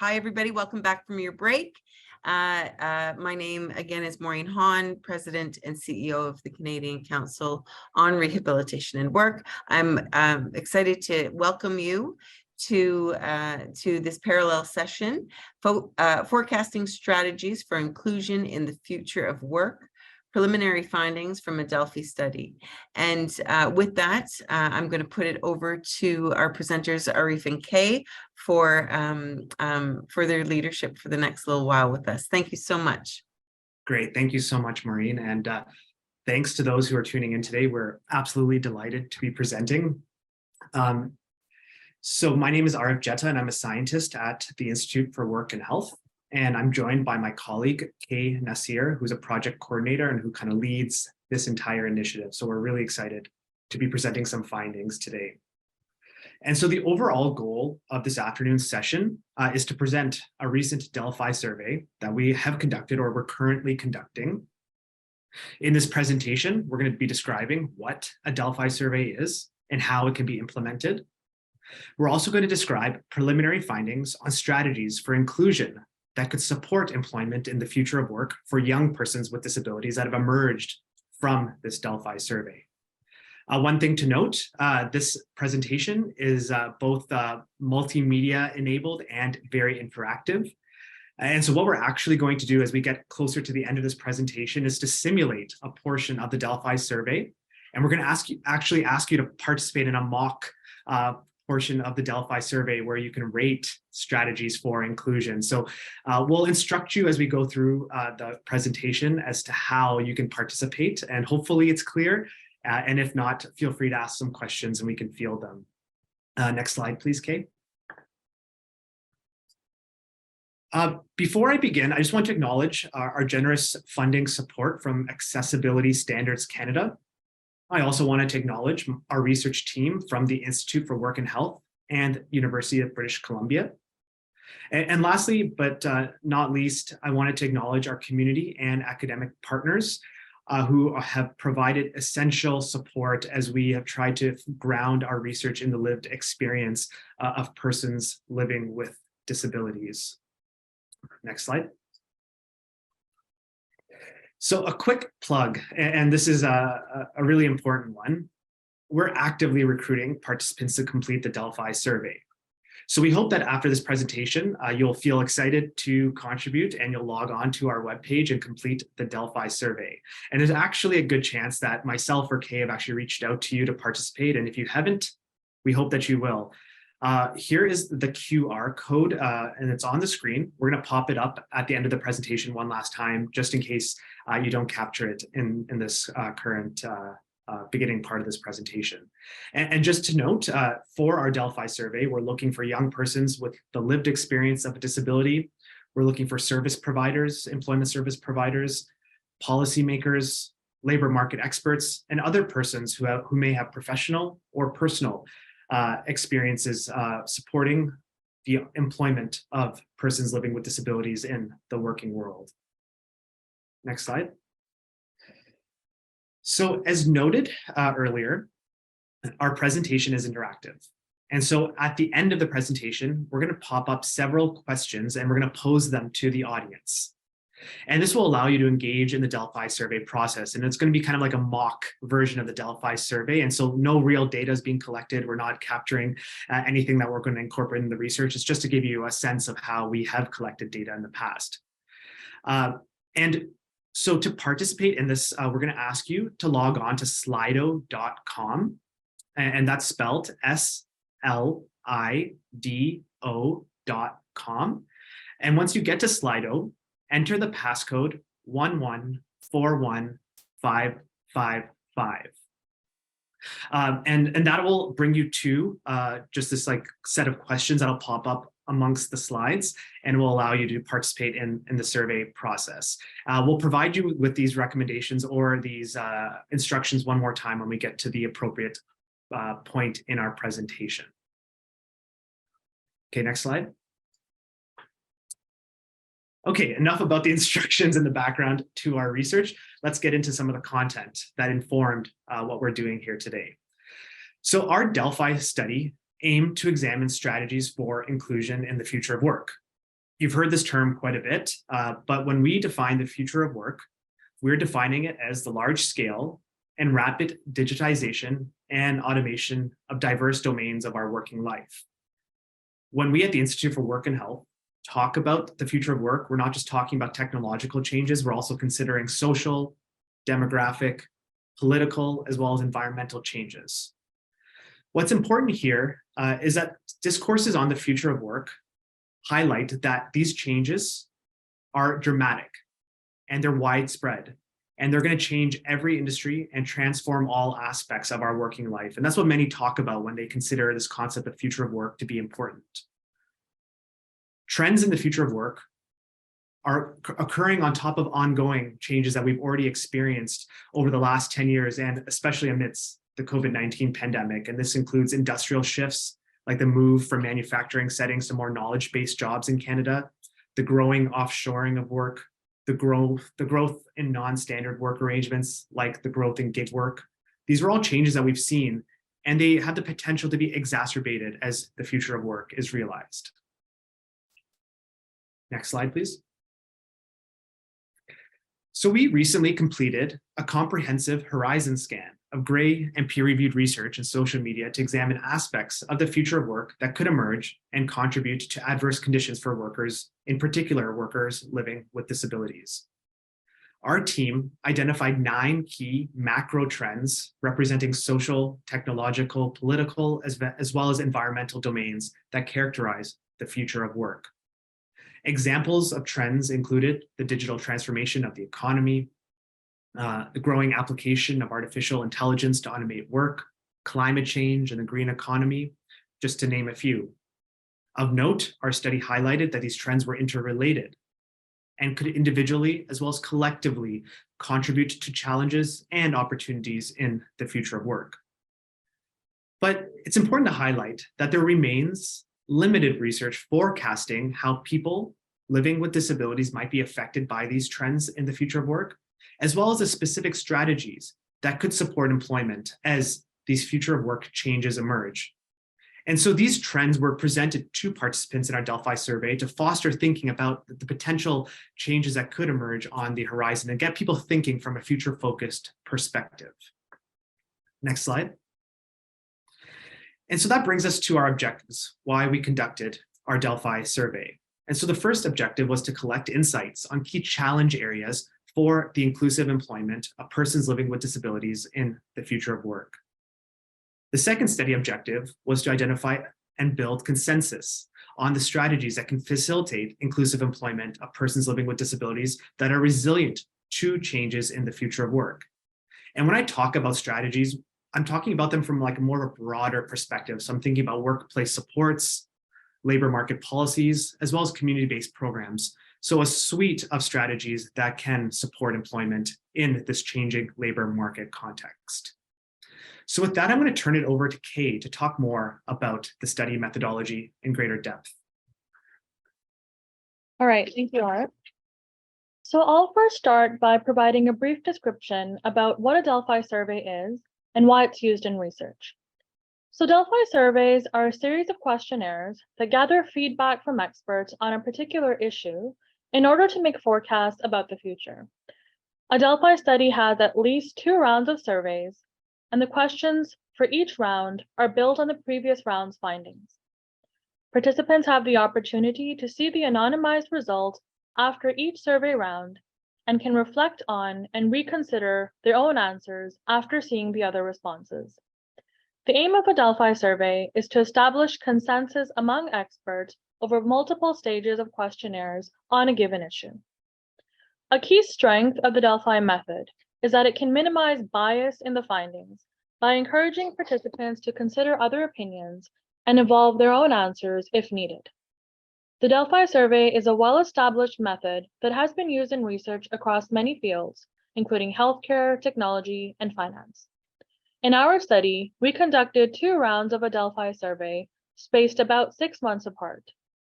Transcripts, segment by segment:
Hi, everybody. Welcome back from your break. My name, again, is Maureen Hahn, President and CEO of the Canadian Council on Rehabilitation and Work. I'm excited to welcome you to this parallel session, Forecasting Strategies for Inclusion in the Future of Work, Preliminary Findings from a Delphi Study. And with that, I'm going to put it over to our presenters, Arif and Kay, for their leadership for the next little while with us. Thank you so much. Great. Thank you so much, Maureen. And thanks to those who are tuning in today. We're absolutely delighted to be presenting. So my name is Arif Jetta, and I'm a scientist at the Institute for Work and Health. And I'm joined by my colleague, Kay Nasir, who's a project coordinator and who kind of leads this entire initiative. So we're really excited to be presenting some findings today. And so the overall goal of this afternoon's session is to present a recent Delphi survey that we have conducted or we're currently conducting. In this presentation, we're going to be describing what a Delphi survey is and how it can be implemented. We're also going to describe preliminary findings on strategies for inclusion that could support employment in the future of work for young persons with disabilities that have emerged from this Delphi survey. One thing to note, this presentation is both multimedia enabled and very interactive. And so what we're actually going to do as we get closer to the end of this presentation is to simulate a portion of the Delphi survey. And we're going to actually ask you to participate in a mock portion of the Delphi survey where you can rate strategies for inclusion. So we'll instruct you as we go through the presentation as to how you can participate, and hopefully it's clear. And if not, feel free to ask some questions and we can field them. Next slide, please, Kate. Before I begin, I just want to acknowledge our generous funding support from Accessibility Standards Canada. I also wanted to acknowledge our research team from the Institute for Work and Health and University of British Columbia. And lastly, but not least, I wanted to acknowledge our community and academic partners who have provided essential support as we have tried to ground our research in the lived experience of persons living with disabilities. Next slide. So a quick plug, and this is a really important one. We're actively recruiting participants to complete the Delphi survey. So we hope that after this presentation, you'll feel excited to contribute and you'll log on to our webpage and complete the Delphi survey. And there's actually a good chance that myself or Kay have actually reached out to you to participate. And if you haven't, we hope that you will. Here is the QR code, and it's on the screen. We're going to pop it up at the end of the presentation one last time, just in case you don't capture it in this current beginning part of this presentation. And just to note, for our Delphi survey, we're looking for young persons with the lived experience of a disability. We're looking for service providers, employment service providers, policymakers, labor market experts, and other persons who may have professional or personal experiences supporting the employment of persons living with disabilities in the working world. Next slide. So as noted earlier, our presentation is interactive. And so at the end of the presentation, we're going to pop up several questions and we're going to pose them to the audience. And this will allow you to engage in the Delphi survey process. And it's going to be kind of like a mock version of the Delphi survey. And so no real data is being collected. We're not capturing anything that we're going to incorporate in the research. It's just to give you a sense of how we have collected data in the past. And so to participate in this, we're going to ask you to log on to slido.com. And that's spelled SLIDO.com. And once you get to Slido, enter the passcode 1141555. And that will bring you to just this like set of questions that'll pop up amongst the slides and will allow you to participate in the survey process. We'll provide you with these recommendations or these instructions one more time when we get to the appropriate point in our presentation. Okay, next slide. Okay, enough about the instructions and the background to our research. Let's get into some of the content that informed what we're doing here today. So our Delphi study aimed to examine strategies for inclusion in the future of work. You've heard this term quite a bit, but when we define the future of work, we're defining it as the large scale and rapid digitization and automation of diverse domains of our working life. When we at the Institute for Work and Health talk about the future of work, we're not just talking about technological changes, we're also considering social, demographic, political, as well as environmental changes. What's important here is that discourses on the future of work highlight that these changes are dramatic and they're widespread, and they're going to change every industry and transform all aspects of our working life. And that's what many talk about when they consider this concept of future of work to be important. Trends in the future of work are occurring on top of ongoing changes that we've already experienced over the last 10 years, and especially amidst the COVID-19 pandemic. And this includes industrial shifts, like the move from manufacturing settings to more knowledge-based jobs in Canada, the growing offshoring of work, the growth in non-standard work arrangements, like the growth in gig work. These are all changes that we've seen, and they have the potential to be exacerbated as the future of work is realized. Next slide, please. So we recently completed a comprehensive horizon scan of gray and peer-reviewed research in social media to examine aspects of the future of work that could emerge and contribute to adverse conditions for workers, in particular workers living with disabilities. Our team identified 9 key macro trends representing social, technological, political, as well as environmental domains that characterize the future of work. Examples of trends included the digital transformation of the economy, the growing application of artificial intelligence to automate work, climate change, and the green economy, just to name a few. Of note, our study highlighted that these trends were interrelated and could individually as well as collectively contribute to challenges and opportunities in the future of work. But it's important to highlight that there remains limited research forecasting how people living with disabilities might be affected by these trends in the future of work, as well as the specific strategies that could support employment as these future of work changes emerge. And so these trends were presented to participants in our Delphi survey to foster thinking about the potential changes that could emerge on the horizon and get people thinking from a future-focused perspective. Next slide. And so that brings us to our objectives, why we conducted our Delphi survey. And so the first objective was to collect insights on key challenge areas for the inclusive employment of persons living with disabilities in the future of work. The second study objective was to identify and build consensus on the strategies that can facilitate inclusive employment of persons living with disabilities that are resilient to changes in the future of work. And when I talk about strategies, I'm talking about them from like more of a broader perspective. So I'm thinking about workplace supports, labor market policies, as well as community-based programs. So a suite of strategies that can support employment in this changing labor market context. So with that, I'm going to turn it over to Kay to talk more about the study methodology in greater depth. All right, thank you, Art. So I'll first start by providing a brief description about what a Delphi survey is and why it's used in research. So Delphi surveys are a series of questionnaires that gather feedback from experts on a particular issue in order to make forecasts about the future. A Delphi study has at least 2 rounds of surveys, and the questions for each round are built on the previous round's findings. Participants have the opportunity to see the anonymized result after each survey round and can reflect on and reconsider their own answers after seeing the other responses. The aim of a Delphi survey is to establish consensus among experts over multiple stages of questionnaires on a given issue. A key strength of the Delphi method is that it can minimize bias in the findings by encouraging participants to consider other opinions and evolve their own answers if needed. The Delphi survey is a well-established method that has been used in research across many fields, including healthcare, technology, and finance. In our study, we conducted 2 rounds of a Delphi survey spaced about 6 months apart.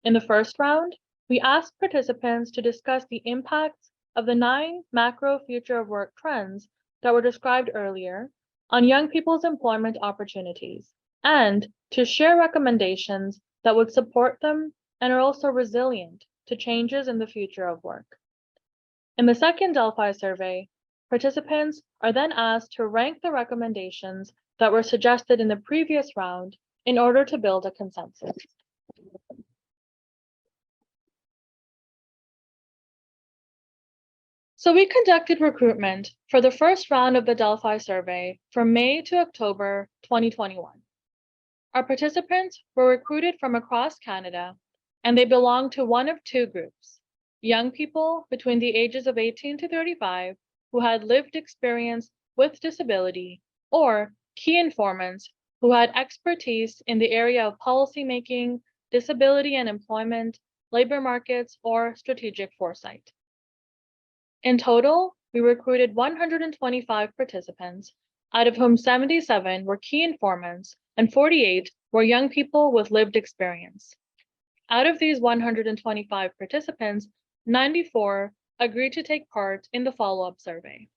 In the first round, we asked participants to discuss the impacts of the 9 macro future of work trends that were described earlier on young people's employment opportunities, and to share recommendations that would support them and are also resilient to changes in the future of work. In the second Delphi survey, participants are then asked to rank the recommendations that were suggested in the previous round in order to build a consensus. So we conducted recruitment for the first round of the Delphi survey from May to October 2021. Our participants were recruited from across Canada, and they belonged to one of two groups: young people between the ages of 18 to 35 who had lived experience with disability, or key informants who had expertise in the area of policymaking, disability and employment, labor markets, or strategic foresight. In total, we recruited 125 participants, out of whom 77 were key informants and 48 were young people with lived experience. Out of these 125 participants, 94 agreed to take part in the follow-up survey.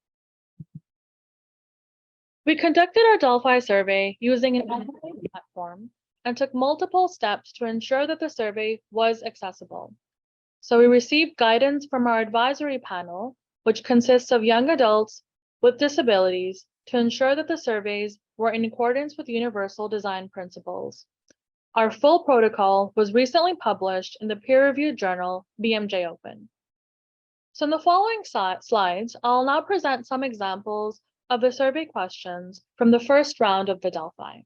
We conducted our Delphi survey using an online platform and took multiple steps to ensure that the survey was accessible. So we received guidance from our advisory panel, which consists of young adults with disabilities, to ensure that the surveys were in accordance with universal design principles. Our full protocol was recently published in the peer-reviewed journal BMJ Open. So in the following slides, I'll now present some examples of the survey questions from the first round of the Delphi.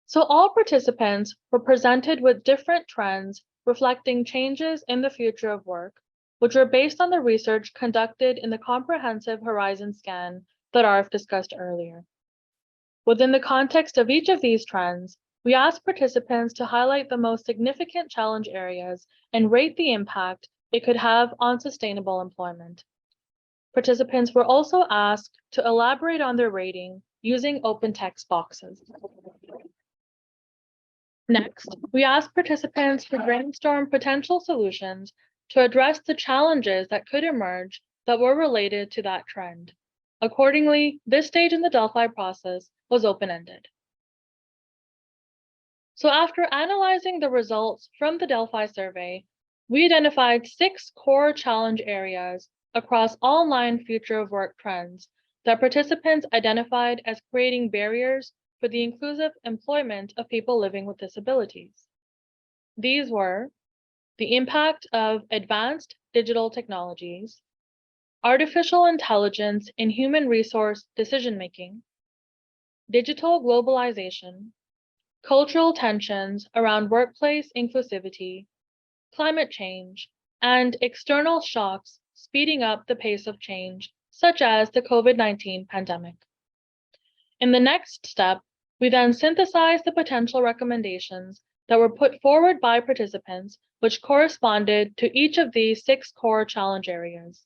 So all participants were presented with different trends reflecting changes in the future of work, which were based on the research conducted in the comprehensive horizon scan that Arif discussed earlier. Within the context of each of these trends, we asked participants to highlight the most significant challenge areas and rate the impact it could have on sustainable employment. Participants were also asked to elaborate on their rating using open text boxes. Next, we asked participants to brainstorm potential solutions to address the challenges that could emerge that were related to that trend. Accordingly, this stage in the Delphi process was open-ended. So after analyzing the results from the Delphi survey, we identified 6 core challenge areas across all 9 future of work trends that participants identified as creating barriers for the inclusive employment of people living with disabilities. These were the impact of advanced digital technologies, artificial intelligence in human resource decision-making, digital globalization, cultural tensions around workplace inclusivity, climate change, and external shocks speeding up the pace of change, such as the COVID-19 pandemic. In the next step, we then synthesized the potential recommendations that were put forward by participants, which corresponded to each of these 6 core challenge areas.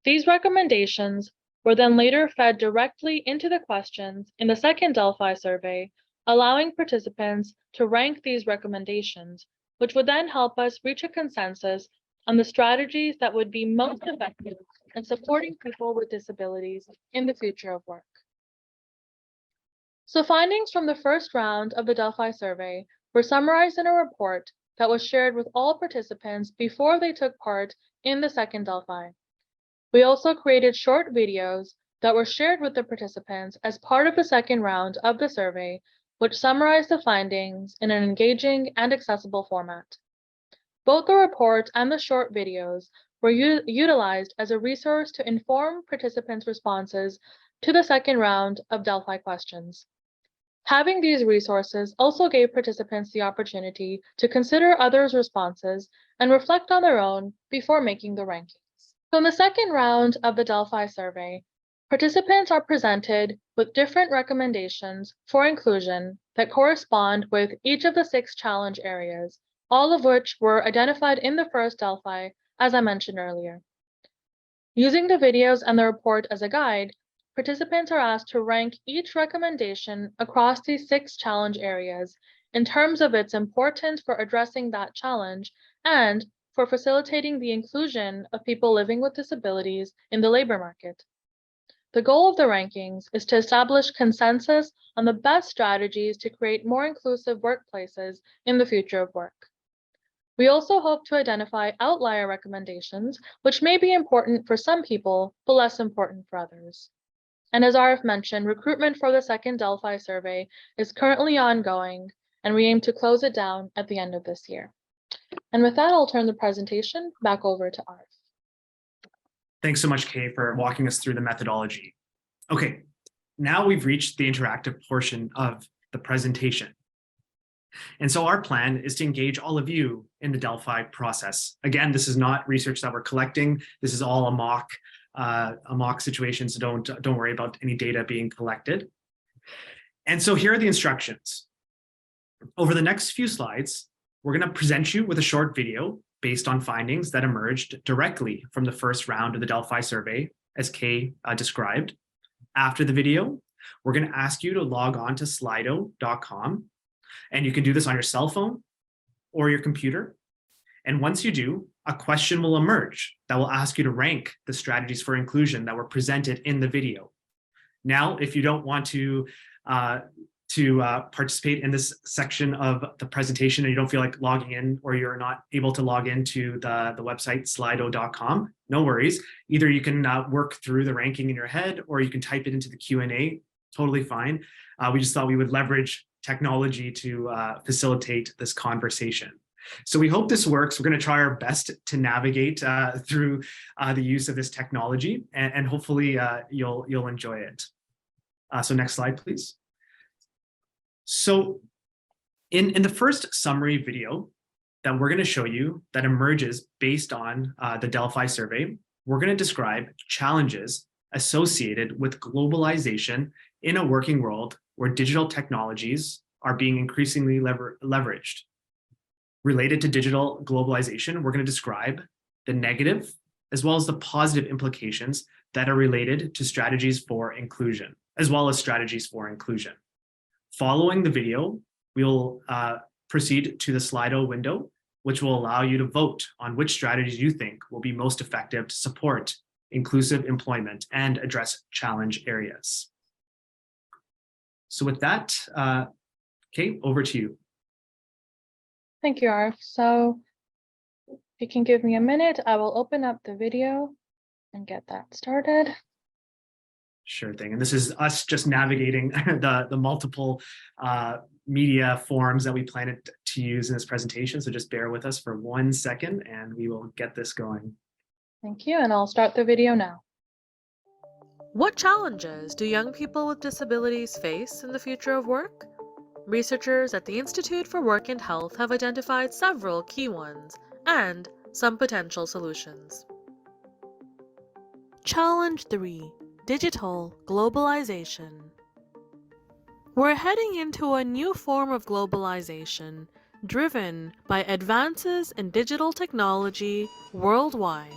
These recommendations were then later fed directly into the questions in the second Delphi survey, allowing participants to rank these recommendations, which would then help us reach a consensus on the strategies that would be most effective in supporting people with disabilities in the future of work. So findings from the first round of the Delphi survey were summarized in a report that was shared with all participants before they took part in the second Delphi. We also created short videos that were shared with the participants as part of the second round of the survey, which summarized the findings in an engaging and accessible format. Both the report and the short videos were utilized as a resource to inform participants' responses to the second round of Delphi questions. Having these resources also gave participants the opportunity to consider others' responses and reflect on their own before making the rankings. So in the second round of the Delphi survey, participants are presented with different recommendations for inclusion that correspond with each of the 6 challenge areas, all of which were identified in the first Delphi, as I mentioned earlier. Using the videos and the report as a guide, participants are asked to rank each recommendation across these 6 challenge areas in terms of its importance for addressing that challenge and for facilitating the inclusion of people living with disabilities in the labor market. The goal of the rankings is to establish consensus on the best strategies to create more inclusive workplaces in the future of work. We also hope to identify outlier recommendations, which may be important for some people, but less important for others. And as Arif mentioned, recruitment for the second Delphi survey is currently ongoing, and we aim to close it down at the end of this year. And with that, I'll turn the presentation back over to Arif. Thanks so much, Kay, for walking us through the methodology. Okay, now we've reached the interactive portion of the presentation. And so our plan is to engage all of you in the Delphi process. Again, this is not research that we're collecting. This is all a mock situation, so don't worry about any data being collected. And so here are the instructions. Over the next few slides, we're going to present you with a short video based on findings that emerged directly from the first round of the Delphi survey, as Kay described. After the video, we're going to ask you to log on to slido.com. And you can do this on your cell phone or your computer. And once you do, a question will emerge that will ask you to rank the strategies for inclusion that were presented in the video. Now, if you don't want to participate in this section of the presentation and you don't feel like logging in, or you're not able to log into the website slido.com, no worries. Either you can work through the ranking in your head, or you can type it into the Q&A, totally fine. We just thought we would leverage technology to facilitate this conversation. So we hope this works. We're going to try our best to navigate through the use of this technology, and hopefully you'll enjoy it. So next slide, please. So in the first summary video that we're going to show you that emerges based on the Delphi survey, we're going to describe challenges associated with globalization in a working world where digital technologies are being increasingly leveraged. Related to digital globalization, we're going to describe the negative as well as the positive implications that are related to strategies for inclusion, as well as strategies for inclusion. Following the video, we'll proceed to the Slido window, which will allow you to vote on which strategies you think will be most effective to support inclusive employment and address challenge areas. So with that, Kate, over to you. Thank you, Arif. So if you can give me a minute, I will open up the video and get that started. Sure thing. And this is us just navigating the multiple media forms that we plan to use in this presentation. So just bear with us for 1 second and we will get this going. Thank you. And I'll start the video now. What challenges do young people with disabilities face in the future of work? Researchers at the Institute for Work and Health have identified several key ones and some potential solutions. Challenge 3: Digital Globalization. We're heading into a new form of globalization driven by advances in digital technology worldwide.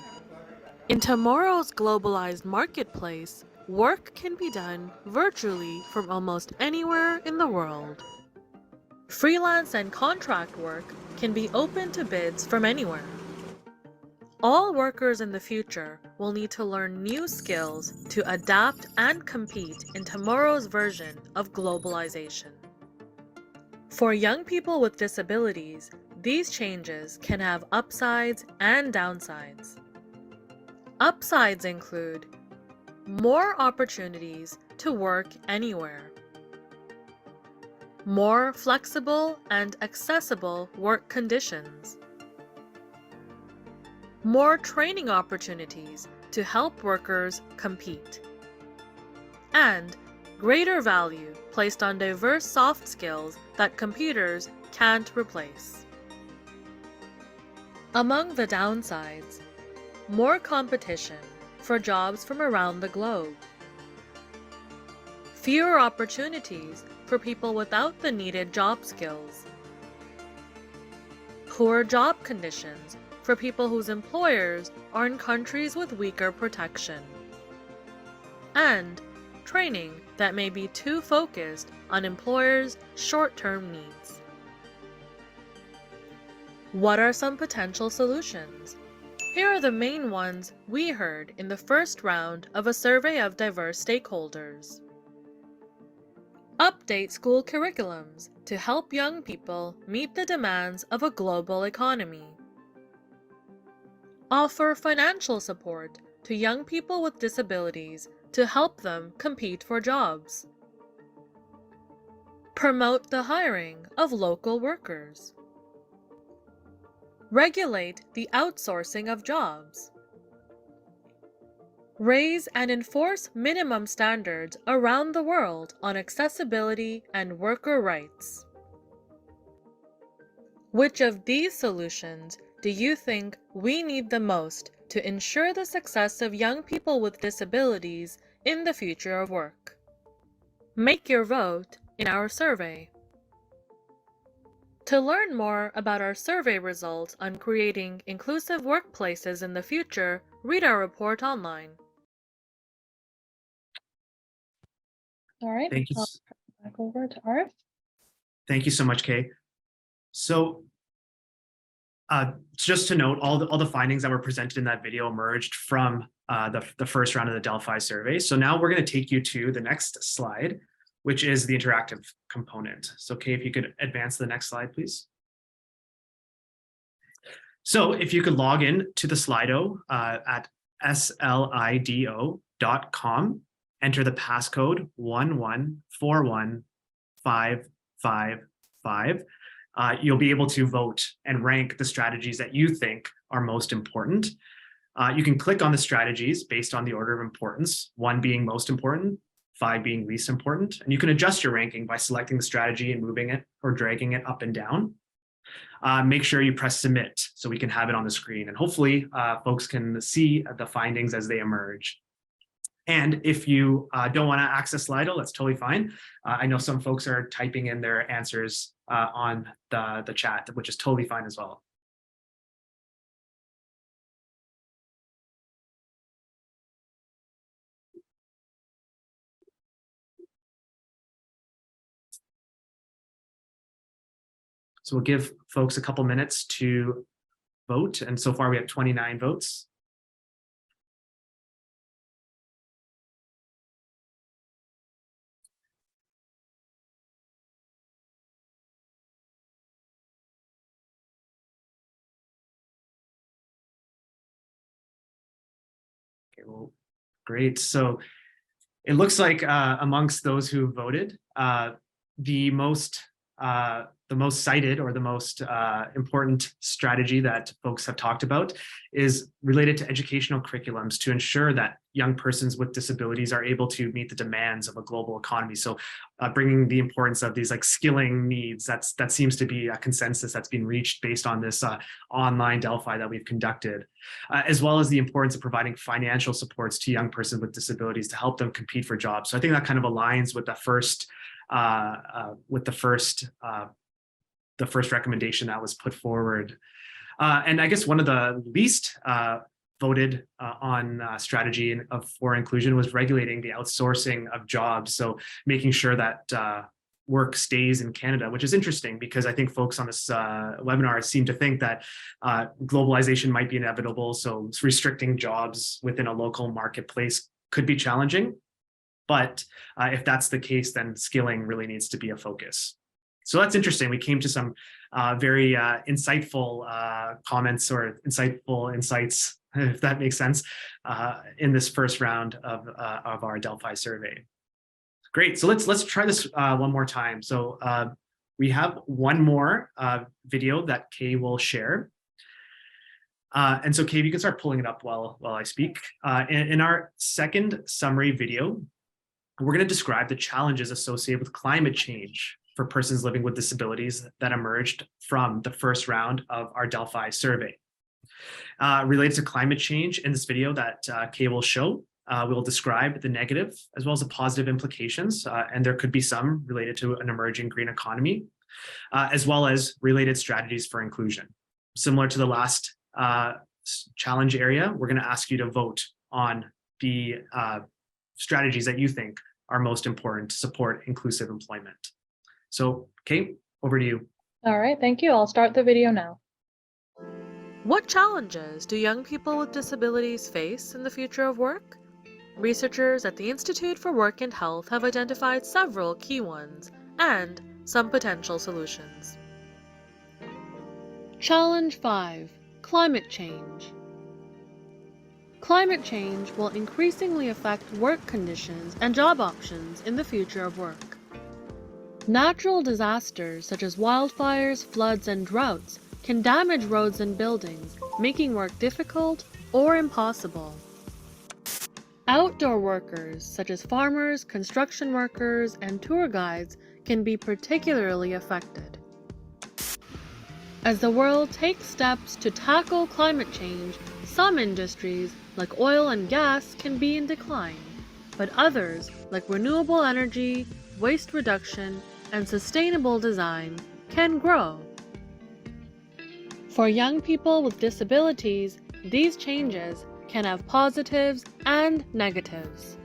In tomorrow's globalized marketplace, work can be done virtually from almost anywhere in the world. Freelance and contract work can be open to bids from anywhere. All workers in the future will need to learn new skills to adapt and compete in tomorrow's version of globalization. For young people with disabilities, these changes can have upsides and downsides. Upsides include more opportunities to work anywhere, more flexible and accessible work conditions, more training opportunities to help workers compete, and greater value placed on diverse soft skills that computers can't replace. Among the downsides, more competition for jobs from around the globe, fewer opportunities for people without the needed job skills, poor job conditions for people whose employers are in countries with weaker protection, and training that may be too focused on employers' short-term needs. What are some potential solutions? Here are the main ones we heard in the first round of a survey of diverse stakeholders. Update school curriculums to help young people meet the demands of a global economy. Offer financial support to young people with disabilities to help them compete for jobs. Promote the hiring of local workers. Regulate the outsourcing of jobs. Raise and enforce minimum standards around the world on accessibility and worker rights. Which of these solutions do you think we need the most to ensure the success of young people with disabilities in the future of work? Make your vote in our survey. To learn more about our survey results on creating inclusive workplaces in the future, read our report online. All right, Thank you. back over to Arif. Thank you so much, Kay. So just to note, all the findings that were presented in that video emerged from the first round of the Delphi survey. So now we're going to take you to the next slide, which is the interactive component. So Kay, if you could advance to the next slide, please. So if you could log in to the Slido at slido.com, enter the passcode 1141555. You'll be able to vote and rank the strategies that you think are most important. You can click on the strategies based on the order of importance, 1 being most important, 5 being least important, and you can adjust your ranking by selecting the strategy and moving it or dragging it up and down. Make sure you press submit so we can have it on the screen, and hopefully folks can see the findings as they emerge. And if you don't want to access Slido, that's totally fine. I know some folks are typing in their answers on the chat, which is totally fine as well. So we'll give folks a couple minutes to vote. And so far we have 29 votes. Okay, well, great. So it looks like amongst those who voted, the most cited or the most important strategy that folks have talked about is related to educational curriculums to ensure that young persons with disabilities are able to meet the demands of a global economy. So bringing the importance of these like skilling needs, that seems to be a consensus that's been reached based on this online Delphi that we've conducted, as well as the importance of providing financial supports to young persons with disabilities to help them compete for jobs. So I think that kind of aligns with the first recommendation that was put forward. And I guess one of the least voted on strategy for inclusion was regulating the outsourcing of jobs. So making sure that work stays in Canada, which is interesting because I think folks on this webinar seem to think that globalization might be inevitable. So restricting jobs within a local marketplace could be challenging. But if that's the case, then skilling really needs to be a focus. So that's interesting. We came to some very insightful comments or insightful insights, if that makes sense, in this first round of our Delphi survey. Great. So let's try this one more time. So we have one more video that Kay will share. And so Kay, you can start pulling it up while I speak. In our second summary video, we're going to describe the challenges associated with climate change for persons living with disabilities that emerged from the first round of our Delphi survey. Related to climate change in this video that Kay will show, we'll describe the negative as well as the positive implications, and there could be some related to an emerging green economy, as well as related strategies for inclusion. Similar to the last challenge area, we're going to ask you to vote on the strategies that you think are most important to support inclusive employment. So, Kate, over to you. All right, thank you. I'll start the video now. What challenges do young people with disabilities face in the future of work? Researchers at the Institute for Work and Health have identified several key ones and some potential solutions. Challenge 5: Climate change. Climate change will increasingly affect work conditions and job options in the future of work. Natural disasters such as wildfires, floods, and droughts can damage roads and buildings, making work difficult or impossible. Outdoor workers such as farmers, construction workers, and tour guides can be particularly affected. As the world takes steps to tackle climate change, some industries like oil and gas can be in decline, but others like renewable energy, waste reduction, and sustainable design can grow. For young people with disabilities, these changes can have positives and negatives.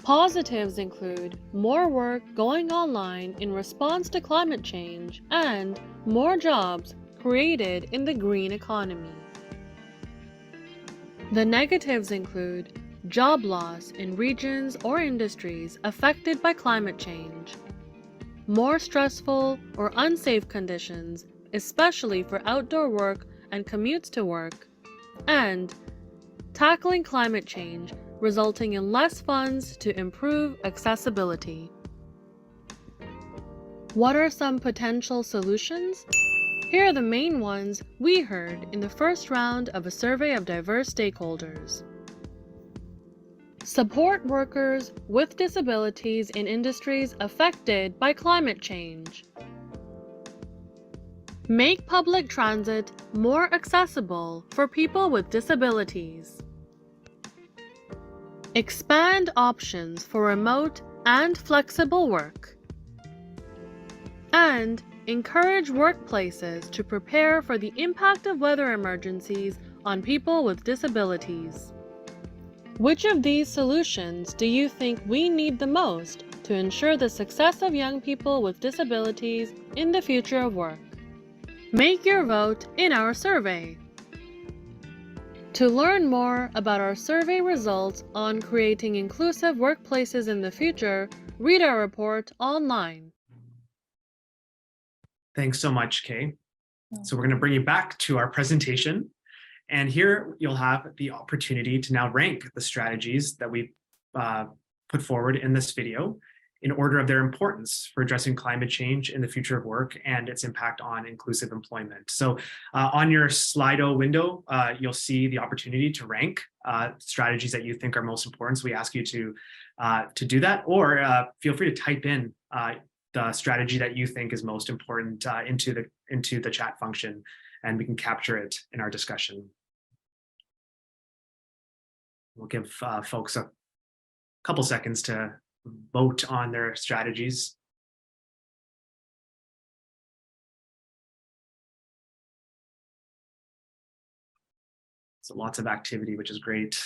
Positives include more work going online in response to climate change and more jobs created in the green economy. The negatives include job loss in regions or industries affected by climate change, more stressful or unsafe conditions, especially for outdoor work and commutes to work, and tackling climate change resulting in less funds to improve accessibility. What are some potential solutions? Here are the main ones we heard in the first round of a survey of diverse stakeholders. Support workers with disabilities in industries affected by climate change. Make public transit more accessible for people with disabilities. Expand options for remote and flexible work. And encourage workplaces to prepare for the impact of weather emergencies on people with disabilities. Which of these solutions do you think we need the most to ensure the success of young people with disabilities in the future of work? Make your vote in our survey. To learn more about our survey results on creating inclusive workplaces in the future, read our report online. Thanks so much, Kay. So we're going to bring you back to our presentation. And here you'll have the opportunity to now rank the strategies that we put forward in this video in order of their importance for addressing climate change in the future of work and its impact on inclusive employment. So on your Slido window, you'll see the opportunity to rank strategies that you think are most important. So we ask you to do that, or feel free to type in the strategy that you think is most important into the chat function, and we can capture it in our discussion. We'll give folks a couple seconds to vote on their strategies. So lots of activity, which is great.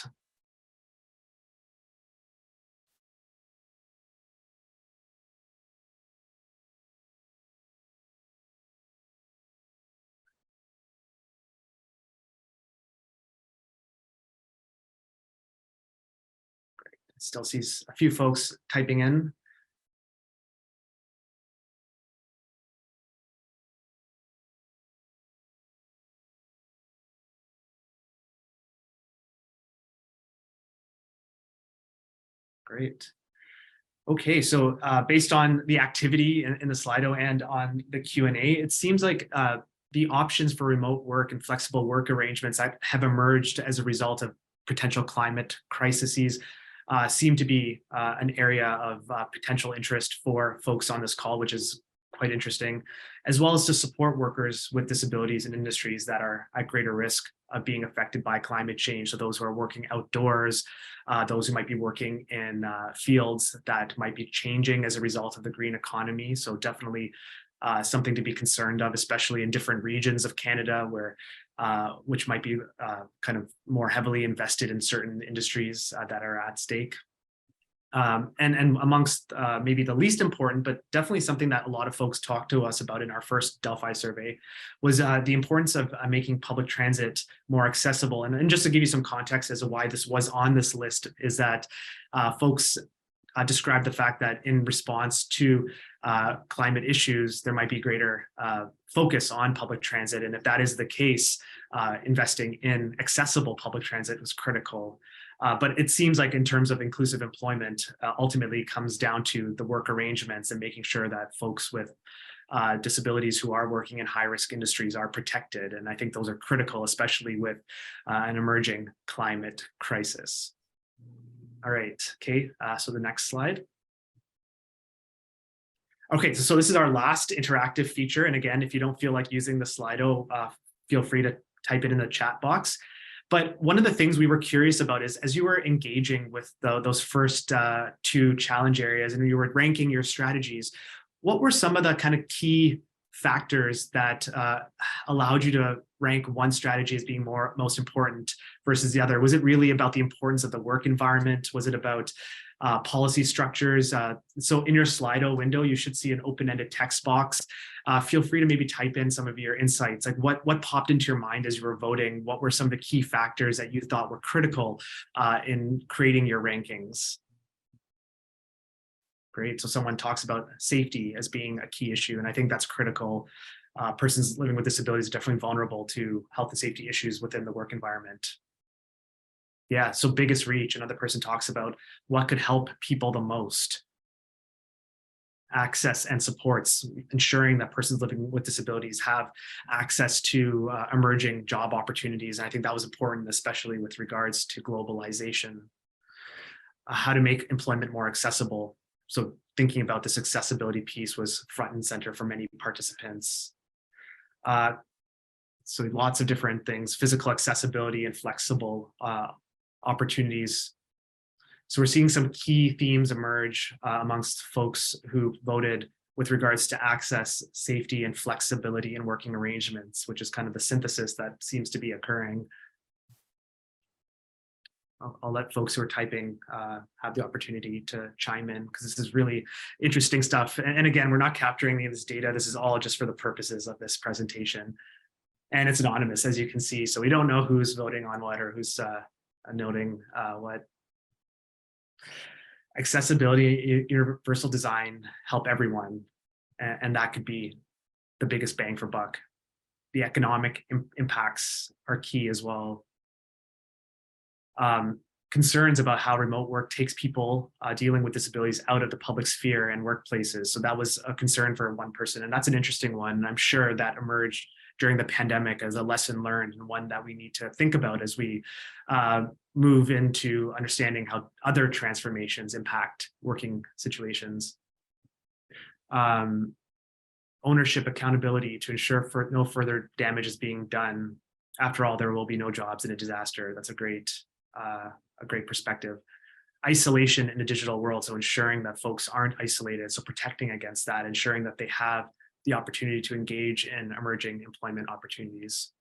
Still sees a few folks typing in. Great. Okay, so based on the activity in the Slido and on the Q&A, it seems like the options for remote work and flexible work arrangements that have emerged as a result of potential climate crises seem to be an area of potential interest for folks on this call, which is quite interesting, as well as to support workers with disabilities in industries that are at greater risk of being affected by climate change. So those who are working outdoors, those who might be working in fields that might be changing as a result of the green economy. So definitely something to be concerned of, especially in different regions of Canada where which might be kind of more heavily invested in certain industries that are at stake. And amongst maybe the least important, but definitely something that a lot of folks talked to us about in our first Delphi survey was the importance of making public transit more accessible. And just to give you some context as to why this was on this list is that folks described the fact that in response to climate issues, there might be greater focus on public transit. And if that is the case, investing in accessible public transit was critical. But it seems like in terms of inclusive employment, ultimately comes down to the work arrangements and making sure that folks with disabilities who are working in high-risk industries are protected. And I think those are critical, especially with an emerging climate crisis. All right, okay, so the next slide. Okay, so this is our last interactive feature. And again, if you don't feel like using the Slido, feel free to type it in the chat box. But one of the things we were curious about is as you were engaging with those first two challenge areas and you were ranking your strategies, what were some of the kind of key factors that allowed you to rank one strategy as being most important versus the other? Was it really about the importance of the work environment? Was it about policy structures? So in your Slido window, you should see an open-ended text box. Feel free to maybe type in some of your insights, like what popped into your mind as you were voting? What were some of the key factors that you thought were critical in creating your rankings? Great, so someone talks about safety as being a key issue, and I think that's critical. Persons living with disabilities are definitely vulnerable to health and safety issues within the work environment. Yeah, so biggest reach, another person talks about what could help people the most. Access and supports, ensuring that persons living with disabilities have access to emerging job opportunities. And I think that was important, especially with regards to globalization. How to make employment more accessible. So thinking about this accessibility piece was front and center for many participants. So lots of different things, physical accessibility and flexible opportunities. So we're seeing some key themes emerge amongst folks who voted with regards to access, safety, and flexibility in working arrangements, which is kind of the synthesis that seems to be occurring. I'll let folks who are typing have the opportunity to chime in because this is really interesting stuff. And again, we're not capturing any of this data. This is all just for the purposes of this presentation. And it's anonymous, as you can see. So we don't know who's voting on what or who's noting what. Accessibility, universal design, help everyone. And that could be the biggest bang for buck. The economic impacts are key as well. Concerns about how remote work takes people dealing with disabilities out of the public sphere and workplaces. So that was a concern for one person. And that's an interesting one. And I'm sure that emerged during the pandemic as a lesson learned and one that we need to think about as we move into understanding how other transformations impact working situations. Ownership, accountability to ensure no further damage is being done. After all, there will be no jobs in a disaster. That's a great perspective. Isolation in the digital world, so ensuring that folks aren't isolated, so protecting against that, ensuring that they have the opportunity to engage in emerging employment opportunities.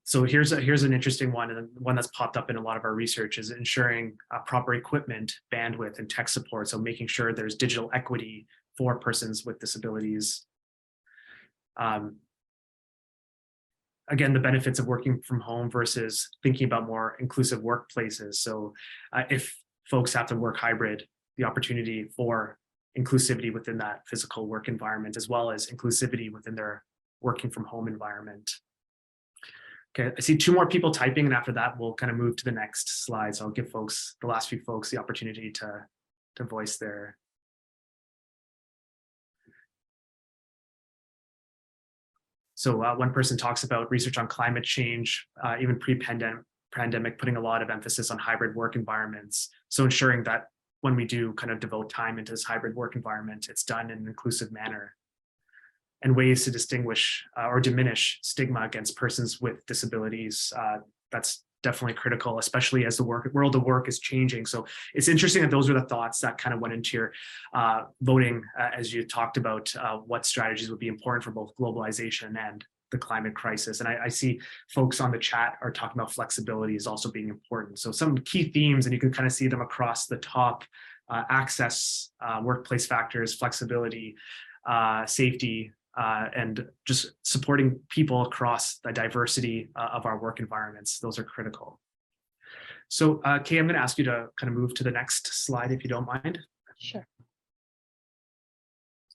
So here's an interesting one, and one that's popped up in a lot of our research is ensuring proper equipment, bandwidth, and tech support. So making sure there's digital equity for persons with disabilities. Again, the benefits of working from home versus thinking about more inclusive workplaces. So if folks have to work hybrid, the opportunity for inclusivity within that physical work environment, as well as inclusivity within their working from home environment. Okay, I see two more people typing, and after that, we'll kind of move to the next slide. So I'll give folks, the last few folks, the opportunity to voice their. So one person talks about research on climate change, even pre-pandemic, putting a lot of emphasis on hybrid work environments. So ensuring that when we do kind of devote time into this hybrid work environment, it's done in an inclusive manner. And ways to distinguish or diminish stigma against persons with disabilities. That's definitely critical, especially as the world of work is changing. So it's interesting that those are the thoughts that kind of went into your voting as you talked about what strategies would be important for both globalization and the climate crisis. And I see folks on the chat are talking about flexibility is also being important. So some key themes, and you can kind of see them across the top: access, workplace factors, flexibility, safety, and just supporting people across the diversity of our work environments. Those are critical. So Kay, I'm going to ask you to kind of move to the next slide, if you don't mind. Sure.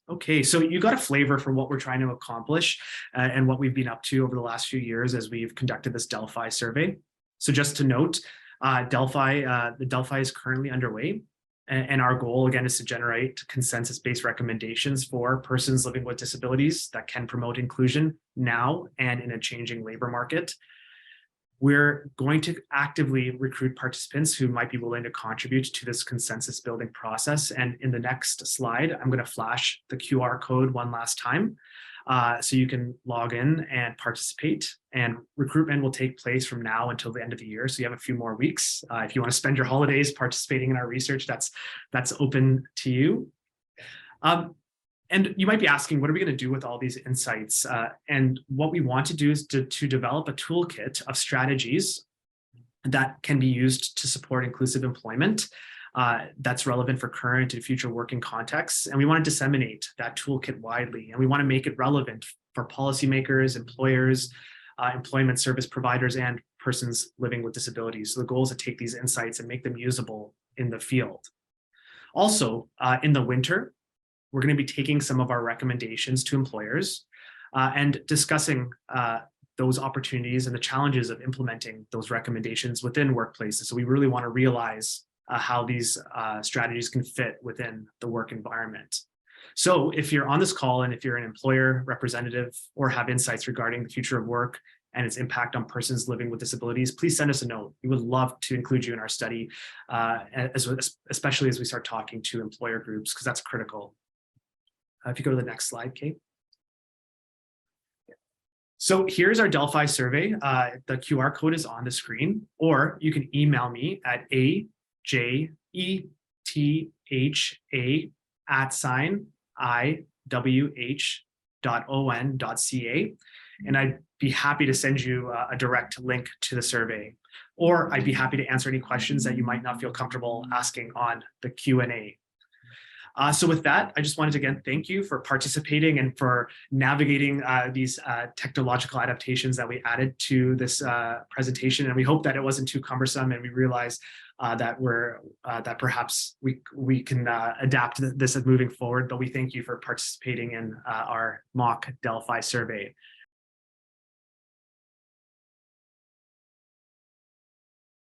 Okay, so you got a flavor for what we're trying to accomplish and what we've been up to over the last few years as we've conducted this Delphi survey. So just to note, the Delphi is currently underway. And our goal, again, is to generate consensus-based recommendations for persons living with disabilities that can promote inclusion now and in a changing labor market. We're going to actively recruit participants who might be willing to contribute to this consensus building process. And in the next slide, I'm going to flash the QR code one last time so you can log in and participate. And recruitment will take place from now until the end of the year. So you have a few more weeks. If you want to spend your holidays participating in our research, that's open to you. And you might be asking, what are we going to do with all these insights? And what we want to do is to develop a toolkit of strategies that can be used to support inclusive employment that's relevant for current and future working contexts. And we want to disseminate that toolkit widely. And we want to make it relevant for policymakers, employers, employment service providers, and persons living with disabilities. So the goal is to take these insights and make them usable in the field. Also, in the winter, we're going to be taking some of our recommendations to employers and discussing those opportunities and the challenges of implementing those recommendations within workplaces. So we really want to realize how these strategies can fit within the work environment. So if you're on this call and if you're an employer representative or have insights regarding the future of work and its impact on persons living with disabilities, please send us a note. We would love to include you in our study, especially as we start talking to employer groups, because that's critical. If you go to the next slide, Kate. So here's our Delphi survey. The QR code is on the screen, or you can email me at ajetha@iwh.on.ca. And I'd be happy to send you a direct link to the survey, or I'd be happy to answer any questions that you might not feel comfortable asking on the Q&A. So with that, I just wanted to again thank you for participating and for navigating these technological adaptations that we added to this presentation. And we hope that it wasn't too cumbersome, and we realize that perhaps we can adapt this moving forward. But we thank you for participating in our mock Delphi survey.